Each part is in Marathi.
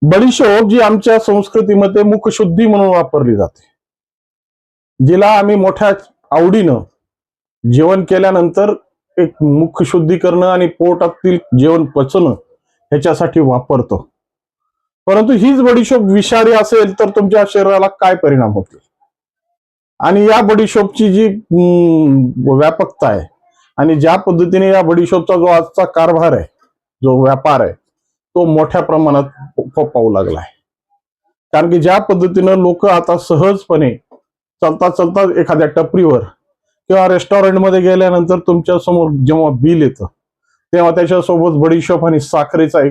बडीशोप जी आमच्या संस्कृतीमध्ये मुखशुद्धी म्हणून वापरली जाते, जिला आम्ही मोठ्या आवडीनं जेवण केल्यानंतर एक मुख शुद्धी करणं आणि पोटातील जेवण पचणं ह्याच्यासाठी वापरतो. परंतु हीच बडीशोप विषारी असेल तर तुमच्या शरीराला काय परिणाम होतील आणि या बडीशोपची जी व्यापकता आहे आणि ज्या पद्धतीने या बडीशोपचा जो आजचा कारभार आहे, जो व्यापार आहे, तो मोठ्या प्रमाणात पाहू लागला आहे. कारण की ज्या पद्धतीनं लोक आता सहजपणे चालता चालता एखाद्या टपरीवर किंवा रेस्टॉरंटमध्ये गेल्यानंतर तुमच्या समोर जेव्हा बिल येतं तेव्हा त्याच्यासोबत बडीशोप आणि साखरेचा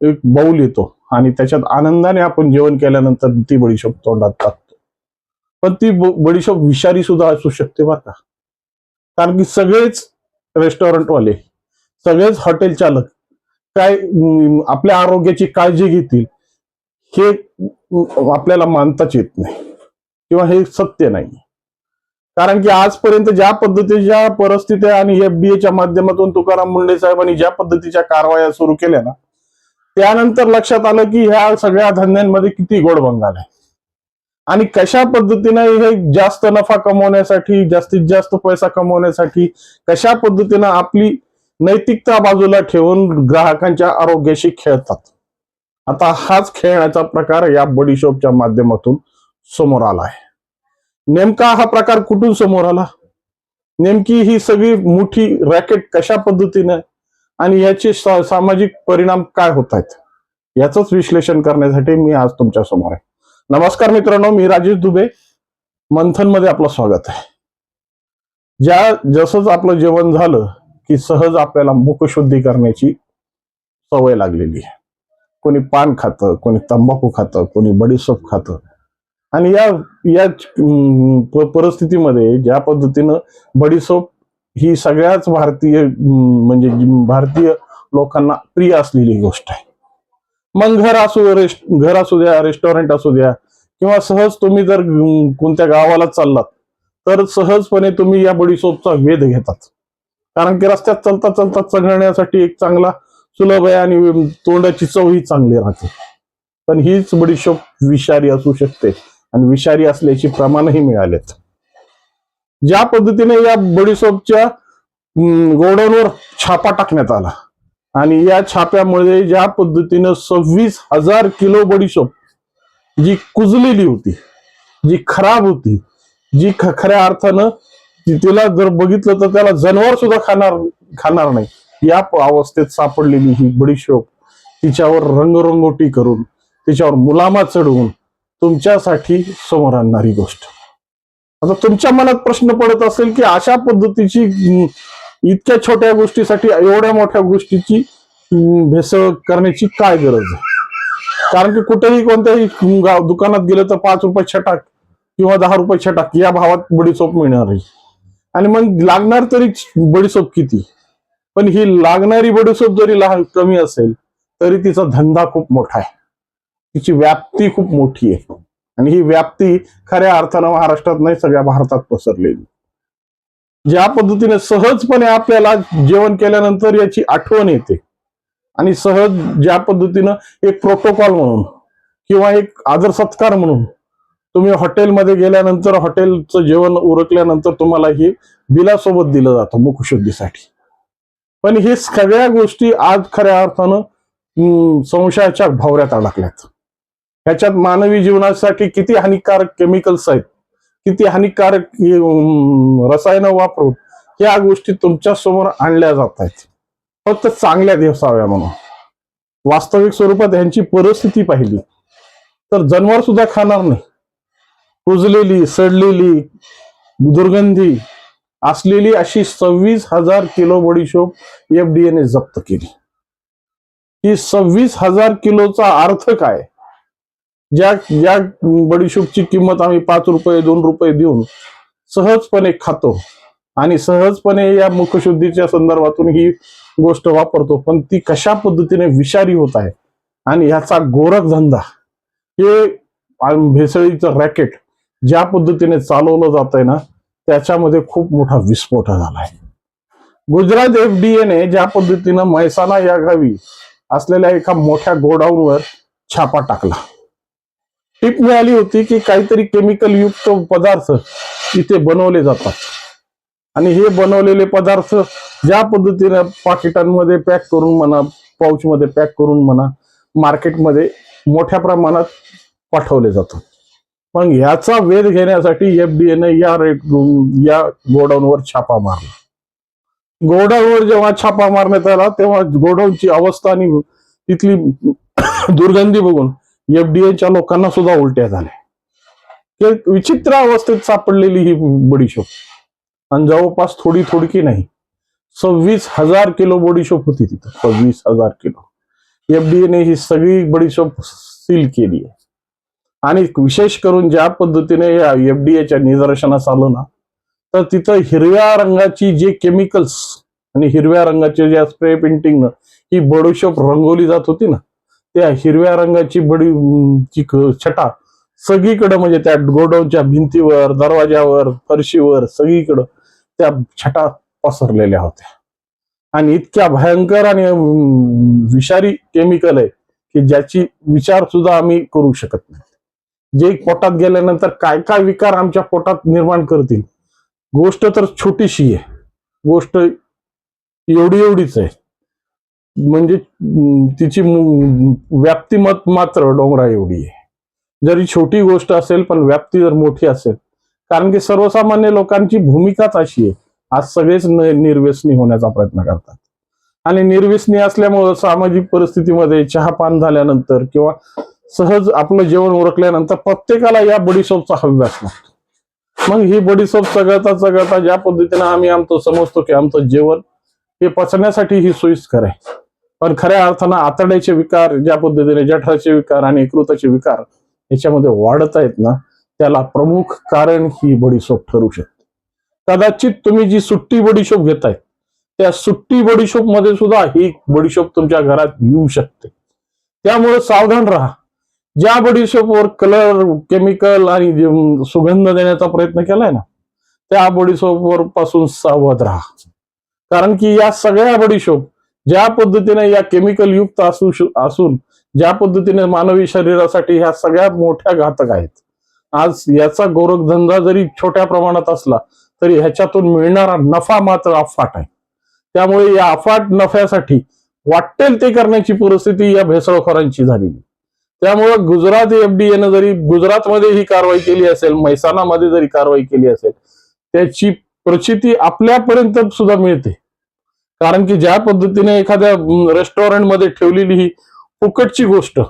एक बाऊल येतो आणि त्याच्यात आनंदाने आपण जेवण केल्यानंतर ती बडीशोप तोंडात टाकतो. पण ती बडीशोप विषारी सुद्धा असू शकते बरं का. कारण की सगळेच रेस्टॉरंटवाले, सगळेच हॉटेल चालक काय आपल्या आरोग्याची काळजी घेतील हे आपल्याला मानताच येत नाही किंवा हे सत्य नाही. कारण की आजपर्यंत ज्या पद्धतीच्या परिस्थिती आणि एफडीएच्या माध्यमातून तुकाराम मुंडे साहेबांनी ज्या पद्धतीच्या कारवाया सुरू केल्या ना, त्यानंतर लक्षात आलं की ह्या सगळ्या धंद्यांमध्ये किती गोड बंगाल आहे आणि कशा पद्धतीने हे जास्त नफा कमवण्यासाठी, जास्तीत जास्त पैसा कमवण्यासाठी कशा पद्धतीनं आपली नैतिकता बाजूला ठेवून ग्राहकांच्या आरोग्याशी खेळतात. आता हाच खेळण्याचा प्रकार या बडीशोपच्या माध्यमातून समोर आला आहे. नेमका हा प्रकार कुठून समोर आला, नेमकी ही सगळी मोठी रॅकेट कशा पद्धतीने आणि याचे सामाजिक परिणाम काय होत आहेत याच विश्लेषण करण्यासाठी मी आज तुमच्या समोर आहे. नमस्कार मित्रांनो, मी राजेश दुबे. मंथन मध्ये आपलं स्वागत आहे. जसंच आपलं जेवण झालं की सहज आपल्याला मुखशुद्धी करण्याची सवय लागलेली आहे. कोणी पान खातं, कोणी तंबाखू खातं, कोणी बडीशोप खातं आणि या परिस्थितीमध्ये ज्या पद्धतीनं बडीशोप ही सगळ्याच भारतीय म्हणजे भारतीय लोकांना प्रिय असलेली गोष्ट आहे. मग घर असू द्या, रेस्टॉरंट असू द्या किंवा सहज तुम्ही जर कोणत्या गावाला चाललात तर सहजपणे तुम्ही या बडीशोपचा वेध घेतात. कारण की रस्त्यात चालता चालता चघळण्यासाठी एक चांगला सुलभ आहे आणि तोंडाची चवही चांगली राहते. पण हीच बडीशोप विषारी असू शकते आणि विषारी असल्याची प्रमाणही मिळालेत. ज्या पद्धतीने या बडीशोपच्या गोडाऊनवर छापा टाकण्यात आला आणि या छाप्यामुळे ज्या पद्धतीनं 26,000 किलो बडीशोप जी कुजलेली होती, जी खराब होती, जी खऱ्या अर्थानं तिला जर बघितलं तर त्याला जनावर सुद्धा खाणार नाही या अवस्थेत सापडलेली ही बडीशोप तिच्यावर रंगरंगोटी करून, तिच्यावर मुलामा चढवून तुमच्यासाठी समोर आणणारी गोष्ट. आता तुमच्या मनात प्रश्न पडत असेल की अशा पद्धतीची इतक्या छोट्या गोष्टीसाठी एवढ्या मोठ्या गोष्टीची भेसळ करण्याची काय गरज आहे. कारण की कुठेही कोणत्याही दुकानात गेलं तर 5 रुपये छटाक किंवा 10 रुपये छटाक या भावात बडीशोप मिळणार आहे. आणि मग लागणार तरी बडीशोप किती, पण ही लागणारी बडीशोप जरी कमी असेल तरी तिचा धंदा खूप मोठा आहे, तिची व्याप्ती खूप मोठी आहे आणि ही व्याप्ती खऱ्या अर्थानं महाराष्ट्रात नाही सगळ्या भारतात पसरलेली. ज्या पद्धतीने सहजपणे आपल्याला जेवण केल्यानंतर याची आठवण येते आणि सहज ज्या पद्धतीनं एक प्रोटोकॉल म्हणून किंवा एक आदर सत्कार म्हणून तुम्ही हॉटेलमध्ये गेल्यानंतर हॉटेलचं जेवण उरकल्यानंतर तुम्हाला हे बिलासोबत दिलं जातं मुखशुद्धीसाठी. पण हे सगळ्या गोष्टी आज खऱ्या अर्थानं संशयाच्या भोवऱ्यात अडकल्यात. ह्याच्यात मानवी जीवनासाठी किती हानिकारक केमिकल्स आहेत, किती हानिकारक रसायनं वापरून या गोष्टी तुमच्या समोर आणल्या जात आहेत फक्त चांगल्या दिवसाव्या म्हणून. वास्तविक स्वरूपात ह्यांची परिस्थिती पाहिली तर जनावर सुद्धा खाणार नाही. कुजलेली, सडलेली, दुर्गंधी असलेली अशी 26,000 किलो बडीशोप एफडीएने जप्त केली. ही 26,000 किलोचा अर्थ काय? ज्या बडीशोपची किंमत आम्ही 5 रुपये 2 रुपये देऊन सहजपणे खातो आणि सहजपणे या मुखशुद्धीच्या संदर्भातून ही गोष्ट वापरतो, पण ती कशा पद्धतीने विषारी होत आहे आणि ह्याचा गोरखधंदा, हे भेसळीचं रॅकेट ज्या पद्धतीने चालवलं जात आहे ना, त्याच्यामध्ये खूप मोठा विस्फोट झालाय. गुजरात एफडीएने ज्या पद्धतीनं म्हैसाणा या गावी असलेल्या एका मोठ्या गोडाऊनवर छापा टाकला. टीप मिळाली होती की काहीतरी केमिकल युक्त पदार्थ इथे बनवले जातात आणि हे बनवलेले पदार्थ ज्या पद्धतीने पाकिटांमध्ये पॅक करून म्हणा, पाऊचमध्ये पॅक करून म्हणा, मार्केटमध्ये मोठ्या प्रमाणात पाठवले जातात. मग ह्याचा वेध घेण्यासाठी एफडीएने या गोडाऊनवर छापा मारला. गोडाऊनवर जेव्हा छापा मारण्यात आला तेव्हा गोडाऊनची अवस्था आणि तिथली दुर्गंधी बघून एफडीएच्या लोकांना सुद्धा उलट्या झाल्या. विचित्र अवस्थेत सापडलेली ही बडीशोप आणि जवळपास थोडी थोडकी नाही, 26,000 किलो बडीशोप होती तिथं. 26,000 किलो. एफडीएने ही सगळी बडीशोप सील केली आहे. आणि विशेष करून ज्या पद्धतीने या एफडीएच्या निदर्शनास आलं ना, तर तिथं हिरव्या रंगाची जे केमिकल्स आणि हिरव्या रंगाचे ज्या स्प्रे पेंटिंग ही बडीशोप रंगवली जात होती ना, त्या हिरव्या रंगाची छटा सगळीकडे म्हणजे त्या गोडाऊनच्या भिंतीवर, दरवाजावर, फरशीवर सगळीकडं त्या छटा पसरलेल्या होत्या. आणि इतक्या भयंकर आणि विषारी केमिकल आहे की ज्याची विचार सुद्धा आम्ही करू शकत नाही. जे पोटात गेल्यानंतर काय काय विकार आमच्या पोटात निर्माण करतील. गोष्ट तर छोटीशी आहे, गोष्ट एवढीच आहे, म्हणजे तिची व्याप्ती मात्र डोंगरा एवढी आहे. जरी छोटी गोष्ट असेल पण व्याप्ती जर मोठी असेल, कारण की सर्वसामान्य लोकांची भूमिकाच अशी आहे. आज सगळेच निर्व्यसनी होण्याचा प्रयत्न करतात आणि निर्व्यसनी असल्यामुळं सामाजिक परिस्थितीमध्ये चहापान झाल्यानंतर किंवा सहज आपलं जेवण उरकल्यानंतर प्रत्येकाला या बडीशोपचा हव्यास लागतो. मग ही बडीशोप चगळता ज्या पद्धतीने आम्ही समजतो की आमचं जेवण हे पचण्यासाठी ही सोयीस्कर आहे, पण खऱ्या अर्थानं आतड्याचे विकार, ज्या पद्धतीने जठराचे विकार आणि यकृताचे विकार याच्यामध्ये वाढत आहेत ना, त्याला प्रमुख कारण ही बडीशोप ठरू शकते. कदाचित तुम्ही जी सुट्टी बडीशोप घेताय त्या सुट्टी बडीशोप मध्ये सुद्धा ही बडीशोप तुमच्या घरात येऊ शकते. त्यामुळे सावधान राहा. ज्या बडीशोपवर कलर, केमिकल आणि सुगंध देण्याचा प्रयत्न केलाय ना, त्या बडीशोपवर पासून सावध राहा. कारण की या सगळ्या बडीशोप ज्या पद्धतीने या केमिकल युक्त असून ज्या पद्धतीने मानवी शरीरासाठी ह्या सगळ्या मोठ्या घातक आहेत. आज याचा गोरखधंदा जरी छोट्या प्रमाणात असला तरी ह्याच्यातून मिळणारा नफा मात्र अफाट आहे. त्यामुळे या अफाट नफ्यासाठी वाटेल ते करण्याची परिस्थिती या भेसळखोरांची झालेली. त्यामुळे गुजरात एफडीएनं जरी गुजरातमध्ये ही कारवाई केली असेल, म्हैसाणामध्ये जरी कारवाई केली असेल, त्याची प्रचिती आपल्यापर्यंत सुद्धा मिळते. कारण की ज्या पद्धतीने एखाद्या रेस्टॉरंटमध्ये ठेवलेली ही फुकटची गोष्ट,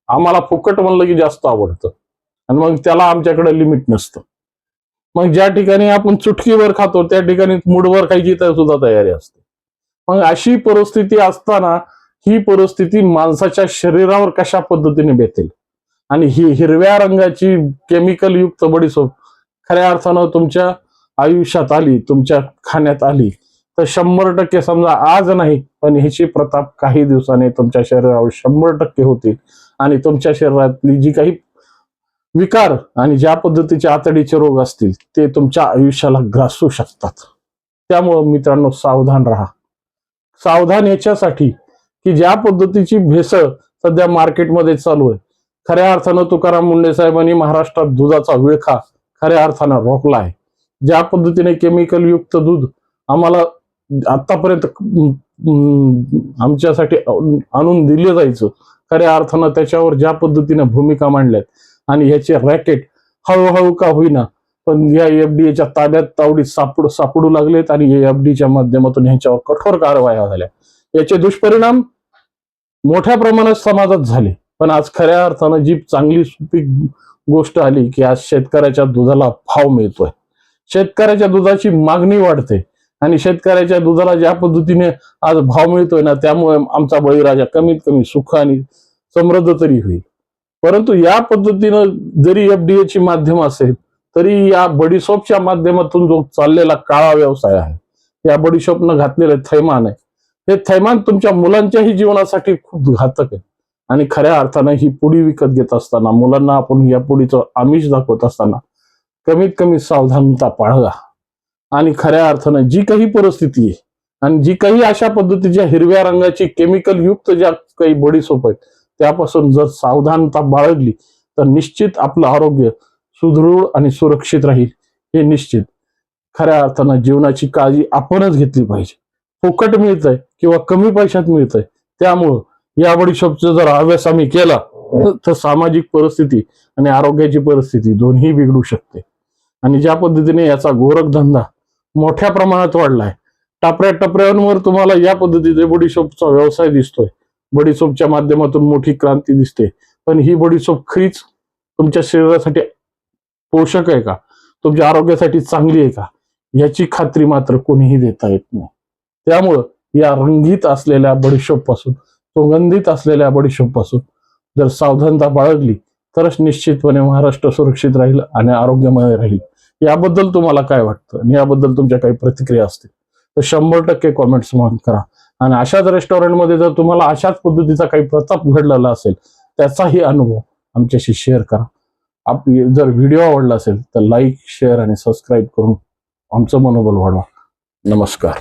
आम्हाला फुकट म्हणलं की जास्त आवडतं आणि मग त्याला आमच्याकडे लिमिट नसतं. मग ज्या ठिकाणी आपण चुटकीवर खातो त्या ठिकाणी मुठभर खायची सुद्धा तयारी असते. मग अशी परिस्थिती असताना ही परिस्थिती माणसाच्या शरीरावर कशा पद्धतीने बेतेल. आणि ही हिरव्या रंगाची केमिकल युक्त बडीशोप खऱ्या अर्थानं तुमच्या आयुष्यात आली, तुमच्या खाण्यात आली तर 100% समजा आज नाही पण ह्याची प्रताप काही दिवसांनी तुमच्या शरीरावर 100% होतील आणि तुमच्या शरीरातली जी काही विकार आणि ज्या पद्धतीचे आतडीचे रोग असतील ते तुमच्या आयुष्याला ग्रासू शकतात. त्यामुळं मित्रांनो सावधान राहा. सावधान याच्यासाठी की ज्या पद्धतीची भेसळ सध्या मार्केटमध्ये चालू आहे, खऱ्या अर्थानं तुकाराम मुंडे साहेबांनी महाराष्ट्रात दुधाचा विळखा खऱ्या अर्थानं रोखला आहे. ज्या पद्धतीने केमिकल युक्त दूध आम्हाला आतापर्यंत आमच्यासाठी आणून दिले जायचं, खऱ्या अर्थानं त्याच्यावर ज्या पद्धतीने भूमिका मांडल्यात आणि याचे रॅकेट हळूहळू का होईना पण या एफडीएच्या ताब्यात तावडीत सापडू लागलेत आणि एफडीच्या माध्यमातून ह्यांच्यावर कठोर कारवाया झाल्या. याचे दुष्परिणाम मोठ्या प्रमाणात समाजात झाले. पण आज खऱ्या अर्थानं जी चांगली सुपीक गोष्ट आली की आज शेतकऱ्याच्या दुधाला भाव मिळतोय, शेतकऱ्याच्या दुधाची मागणी वाढते आणि शेतकऱ्याच्या दुधाला ज्या पद्धतीने आज भाव मिळतोय ना, त्यामुळे आमचा बळीराजा कमीत कमी सुख आणि समृद्ध तरी होईल. परंतु या पद्धतीनं जरी एफडीएची माध्यम असेल तरी या बडीशोपच्या माध्यमातून जो चाललेला काळा व्यवसाय आहे, या बडीशोपनं घातलेलं थैमान आहे, हे थैमान तुमच्या मुलांच्याही जीवनासाठी खूप घातक आहे. आणि खऱ्या अर्थानं ही पुडी विकत घेत असताना मुलांना आपण या पुडीचं आमिष दाखवत असताना कमीत कमी सावधानता बाळगा. आणि खऱ्या अर्थानं जी काही परिस्थिती आहे आणि जी काही अशा पद्धतीच्या हिरव्या रंगाची केमिकल युक्त ज्या काही बडीशोप आहेत त्यापासून जर सावधानता बाळगली तर निश्चित आपलं आरोग्य सुदृढ आणि सुरक्षित राहील. हे निश्चित. खऱ्या अर्थानं जीवनाची काळजी आपणच घेतली पाहिजे. फुकट मिळतंय किंवा कमी पैशात मिळतंय, त्यामुळं या बडीशोपचा जर अभ्यास आम्ही केला तर सामाजिक परिस्थिती आणि आरोग्याची परिस्थिती दोन्ही बिघडू शकते. आणि ज्या पद्धतीने याचा गोरखधंदा मोठ्या प्रमाणात वाढलाय, टपऱ्या टपऱ्यांवर तुम्हाला या पद्धतीचे बडीशोपचा व्यवसाय दिसतोय. बडीशोपच्या माध्यमातून मोठी क्रांती दिसते. पण ही बडीशोप खरीच तुमच्या शरीरासाठी पोषक आहे का, तुमच्या आरोग्यासाठी चांगली आहे का, याची खात्री मात्र कोणीही देता येत नाही. त्यामुळं या रंगीत असलेल्या बडीशोप पासून, सुगंधित असलेल्या बडीशोप पासून जर सावधानता बाळगली तरच निश्चितपणे महाराष्ट्र सुरक्षित राहील आणि आरोग्यमय राहील. याबद्दल तुम्हाला काय वाटतं आणि याबद्दल तुमच्या काही प्रतिक्रिया असतील तर 100% कॉमेंट्स करा. आणि अशाच रेस्टॉरंटमध्ये जर तुम्हाला अशाच पद्धतीचा काही प्रताप घडलेला असेल त्याचाही अनुभव आमच्याशी शेअर करा. जर व्हिडिओ आवडला असेल तर लाईक, शेअर आणि सबस्क्राईब करून आमचं मनोबल वाढवा. नमस्कार.